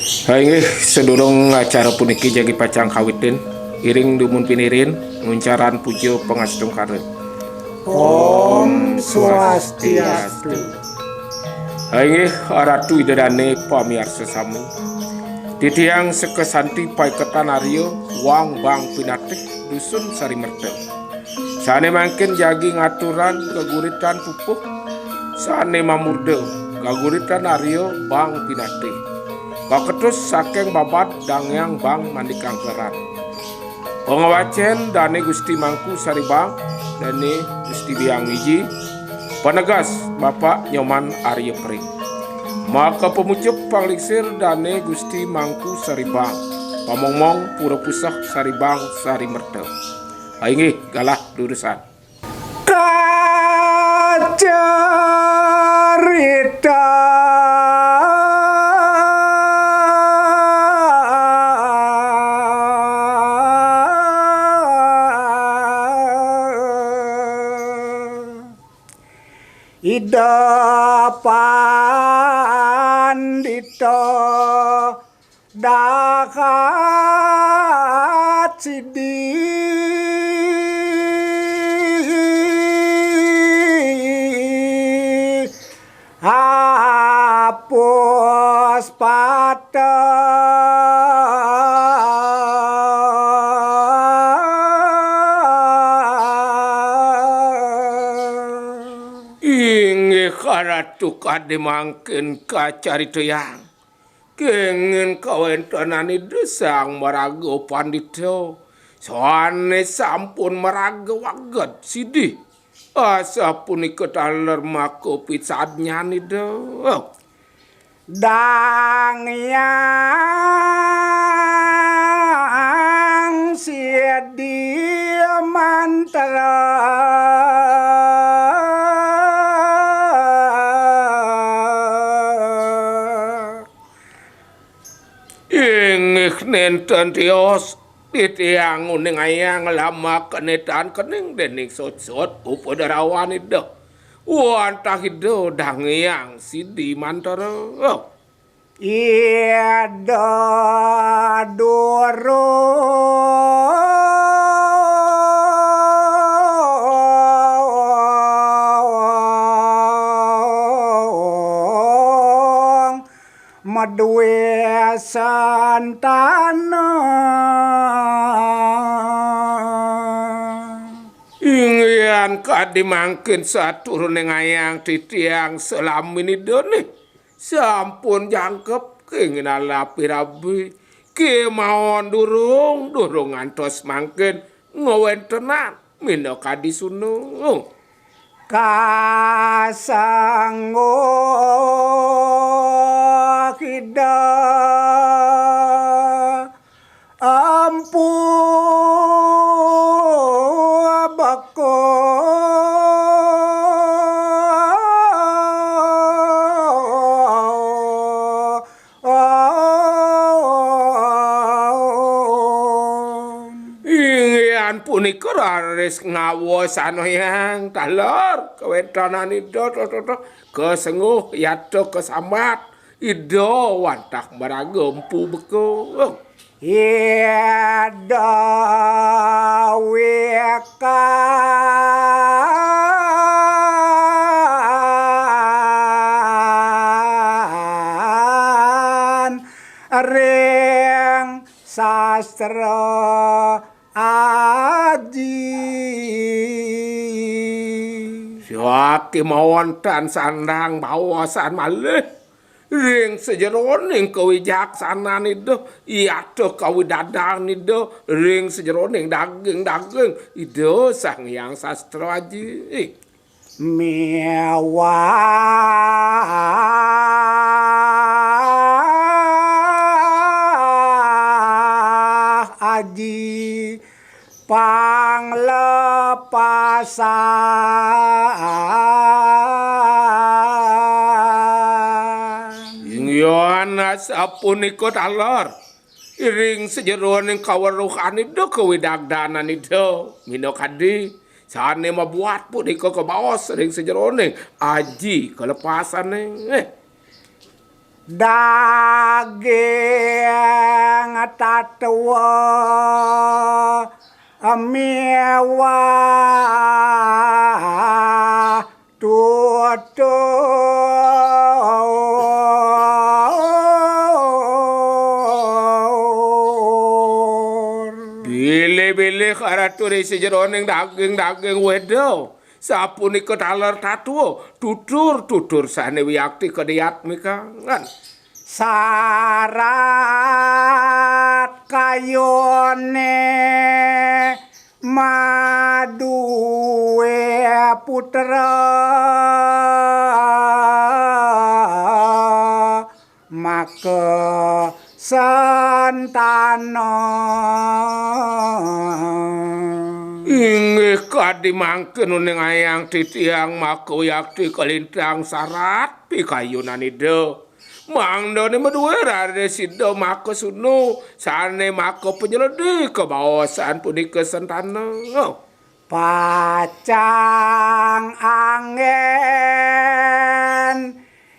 Hai sedurung acara puniki jagi pacang kawitin iring dumun pinirin nguncaran pujo pengastung karet. Om Swastiastu. Hai aratu idadane pamiarsa sami titiang sekesanti paiketan aryo wang bang pinatih dusun Sarimerta. Sane mangkin jagi ngaturan keguritan pupuh sane mamurde kaguritan aryo bang pinatih kaketus saking babat dangyang bang mandikang keran. Pengawacen dane Gusti Mangku Saribang dane Gusti Biang Wiji penegas Bapak Nyoman Arya Pring. Maka pemucuk panglingsir dane Gusti Mangku Saribang pamongmong pura pusah Saribang Sarimerta. Aingih galah durusan Kacarita Ida pandito dakat sidi hapus pata karatu kade mangkin kacarita yang kengen kawentanani desang maraga pandito soane sampun maraga waget sidih asa punika taler mako pitsadnya nih do dangyang siedi mantara nenten tios titiang uning ayang lama kenetan kening dening sot-sot upadarawan itu wantah itu dangyang sidi mantara ida dorong madue santana ingyan kadi mangkin saturun ayang titiang selamin idone sampun jangkep keinginan lapi rabi kemauan durung ngantos mangkin ngawen tenang mino kadi sunu kasanggo kida ampu bako ingyan punika raris ngawas yang talor kawentanan ido kesenguh yato kesamat ido wantah maragempu beko ida weka ring sastra aji siwaki mawon tan sandang bawasan malih ring sejeroning kewijaksanaan itu iya tuh kawidadang itu ring sejeroning daging itu sang yang sastra aji mewah aji panglepasan Yohana sapunika talor iring sejeroning kaweruhan itu kewidagdanan itu minokadi sane mabuat punika kebawas ring sejeroning aji kelepasan daging tatwa amewa tutur Bile-bile karaturi sejeroning daging-daging wedo. Sapunika taler tatuo tutur sane wiyakti kediyat mikangan. sarat kayone maduwe putra maka santana Inggih kadimangken ning ayang titiang mako yakti kelintang sarat pikayunanida. Mangdane meduwe rare sido mako sunu sane mako penyeledi kebawasan punika sentana. pacang angen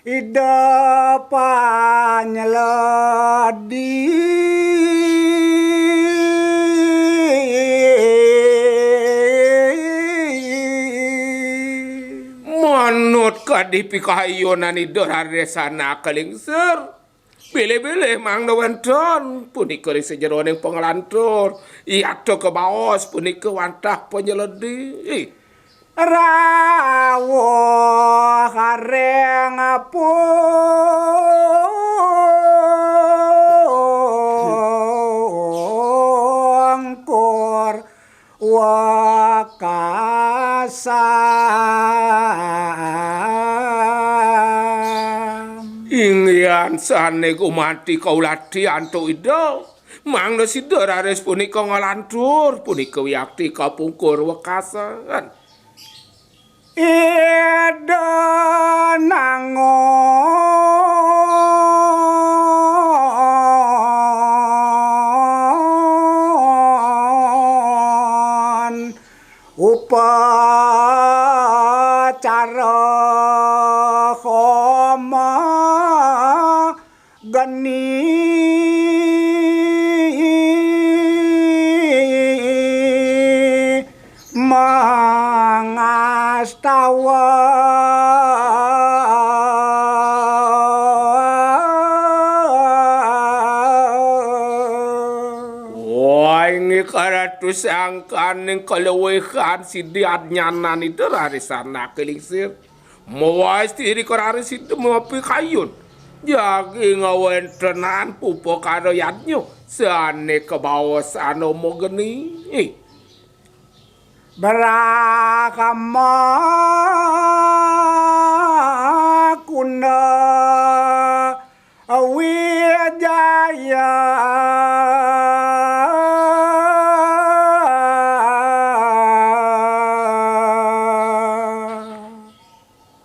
ida panyeledi Manut kadipikayonan ida rare sana kelingser. Bile-bile mang wonten punika sejeroning pengelantur iado kebaos punika wantah penyeledi. rawuh kareng pungkur wakasan Ingyan sane kumati kauladi antuk ida. Mangda sida rares punika ngalantur punika wiyakti kapungkur wekasan. ida nangon upacara koma geni mangastawa Waingi karatus angkaning kalewehan sidiat nyanan itu rarisana kelingsir. Mawais tiri kararis itu mapi kayun. Jagi ngawentenan pupo karo yadnyo. Sane kebawasan omo geni. Brakama kuna wijaya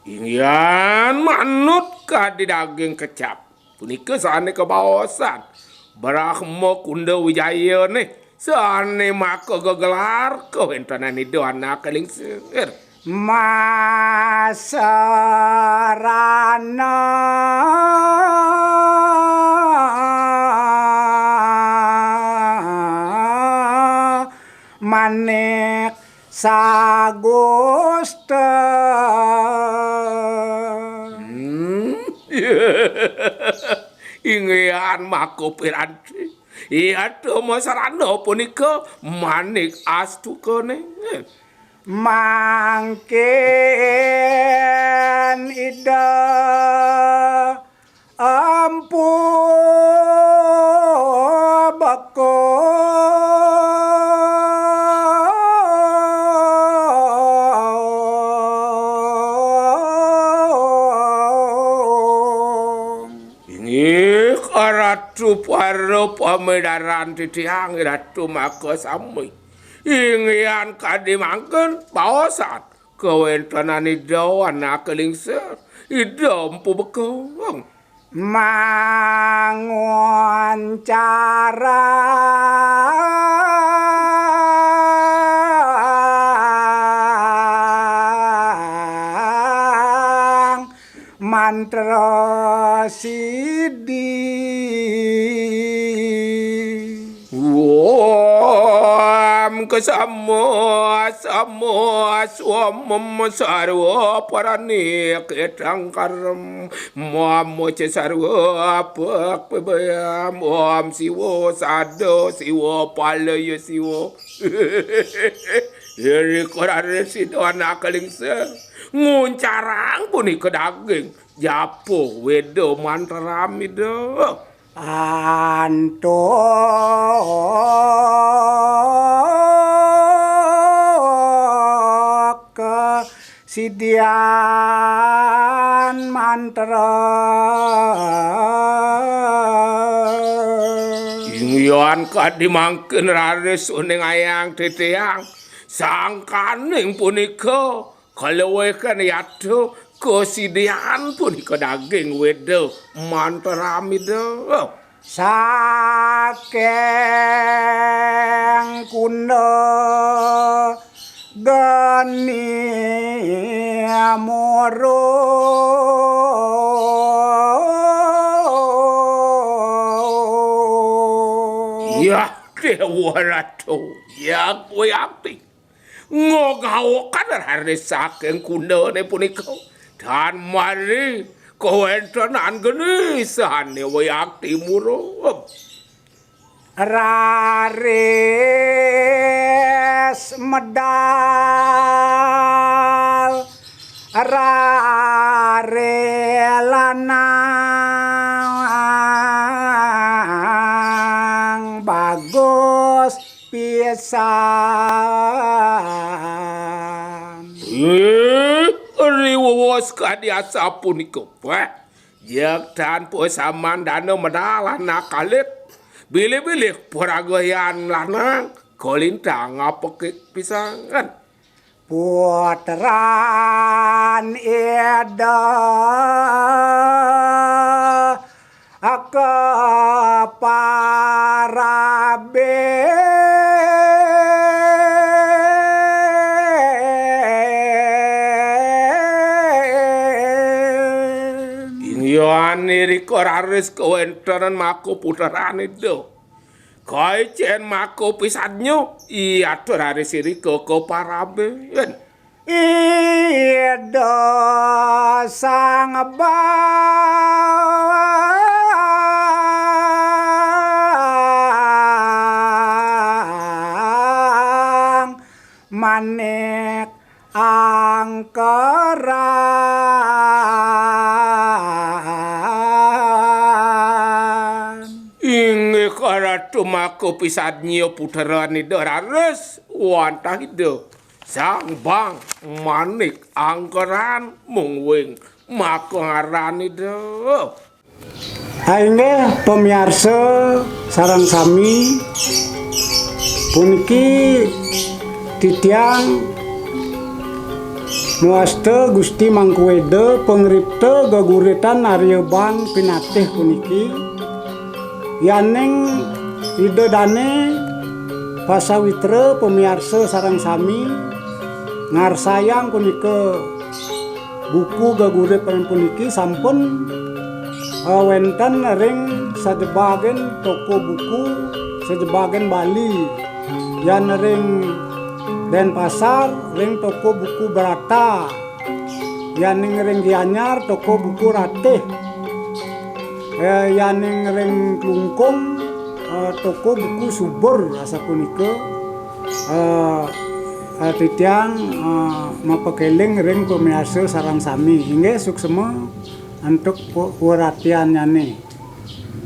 Ingyan manut kadi daging kecap. Punika sane kebawasan. Brahma kunda wijaya nih. Sane maka gegelar kewentanan itu anak kelingsir. masarana manek sagusta Ingyan mako piranti. Iya masarana punika manik astukane. mangken ida ampu bako Ini ratu paro pamedaran titiang ratu mako samui. Ingyan kadimangken pawasan kewentanan ida anak kelingsir ida empu bekong. mangon cara mantra sidi kesamo swamam sarwa parani kedang karem momo cesarwa pak pebayam om siwo sado siwo palayo siwo Yeri korare sidona kalingse nguncarang punika daging japo wedo mantrami do antok sidian mantra ingyan kadimangken rares uning ayang titiang sangkaning punika kalewekan yatu kesidian punika daging wedo mantrami do saking kuno geni moro ya dewa ratu ya kuyakti ngogawakan hari saking kuno ne punika dan mari kawentanan geni sahane wayakti muro raris medal rare lanang bagus pisan riwos kadiasa punika Pak jak dan posaman dana medalan nakalit bilih-bilih peragoyan lanang kolintang ngapekik pisangan putran ida keparaben ingyan koraris kawentanan mako puteran itu kaya cen mako pisanyo iya toraris iriko keparaben ida sang bang manik angkeran inge karatu mako pisanyo puteran itu raris wantah itu sang bang manik angkeran mungwing mako ngaran itu Aingge pemirsa sareng sami puniki titiang muaste Gusti Mangkuwede pengripta geguritan Arya Bang Pinatih puniki yaning ide dane pasawitra pemirsa sareng sami ngarsayang punika buku gegurit puniki sampun wenten ring sajebagen toko buku sajebagen Bali yan ring Denpasar ring toko buku Berata yaning ring Gianyar toko buku Ratih yaning ring Klungkung toko buku Subur asa punika titiang mapakeling ring pemirsa sareng sami inggih suksema untuk perhatiannya nih.